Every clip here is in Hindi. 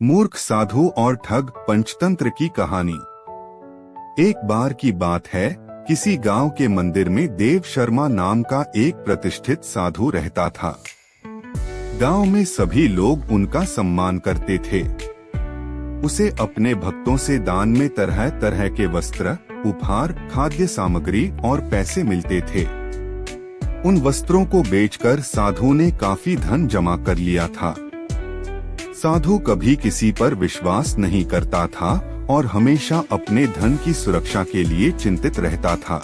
मूर्ख साधु और ठग पंचतंत्र की कहानी। एक बार की बात है, किसी गांव के मंदिर में देव शर्मा नाम का एक प्रतिष्ठित साधु रहता था। गांव में सभी लोग उनका सम्मान करते थे। उसे अपने भक्तों से दान में तरह तरह के वस्त्र, उपहार, खाद्य सामग्री और पैसे मिलते थे। उन वस्त्रों को बेचकर साधु ने काफी धन जमा कर लिया था। साधु कभी किसी पर विश्वास नहीं करता था और हमेशा अपने धन की सुरक्षा के लिए चिंतित रहता था।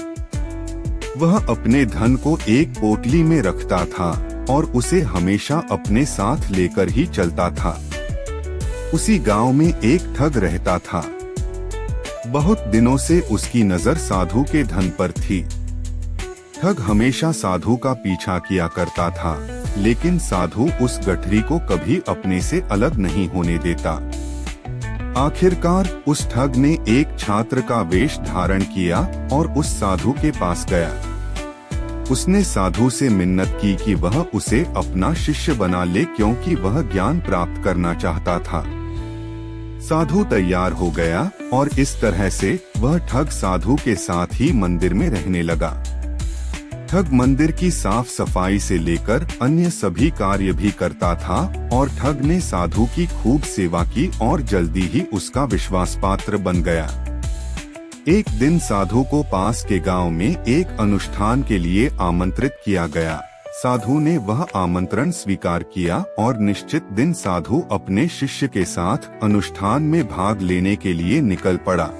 वह अपने धन को एक पोटली में रखता था और उसे हमेशा अपने साथ लेकर ही चलता था। उसी गांव में एक ठग रहता था। बहुत दिनों से उसकी नजर साधु के धन पर थी। ठग हमेशा साधु का पीछा किया करता था, लेकिन साधु उस गठरी को कभी अपने से अलग नहीं होने देता। आखिरकार उस ठग ने एक छात्र का वेश धारण किया और उस साधु के पास गया। उसने साधु से मिन्नत की कि वह उसे अपना शिष्य बना ले, क्योंकि वह ज्ञान प्राप्त करना चाहता था। साधु तैयार हो गया और इस तरह से वह ठग साधु के साथ ही मंदिर में रहने लगा। ठग मंदिर की साफ सफाई से लेकर अन्य सभी कार्य भी करता था और ठग ने साधु की खूब सेवा की और जल्दी ही उसका विश्वास पात्र बन गया। एक दिन साधु को पास के गांव में एक अनुष्ठान के लिए आमंत्रित किया गया। साधु ने वह आमंत्रण स्वीकार किया और निश्चित दिन साधु अपने शिष्य के साथ अनुष्ठान में भाग लेने के लिए निकल पड़ा।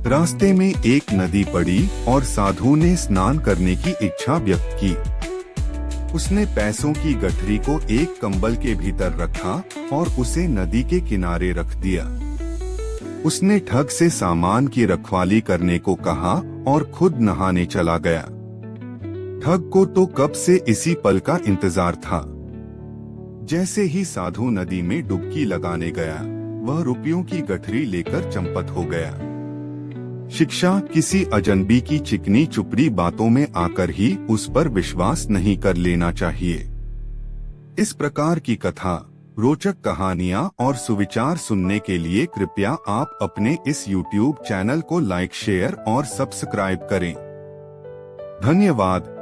रास्ते में एक नदी पड़ी और साधु ने स्नान करने की इच्छा व्यक्त की। उसने पैसों की गठरी को एक कंबल के भीतर रखा और उसे नदी के किनारे रख दिया। उसने ठग से सामान की रखवाली करने को कहा और खुद नहाने चला गया। ठग को तो कब से इसी पल का इंतजार था। जैसे ही साधु नदी में डुबकी लगाने गया, वह रुपयों की गठरी लेकर चंपत हो गया। शिक्षा किसी अजनबी की चिकनी चुपड़ी बातों में आकर ही उस पर विश्वास नहीं कर लेना चाहिए। इस प्रकार की कथा, रोचक कहानियाँ और सुविचार सुनने के लिए कृपया आप अपने इस YouTube चैनल को लाइक, शेयर और सब्सक्राइब करें। धन्यवाद।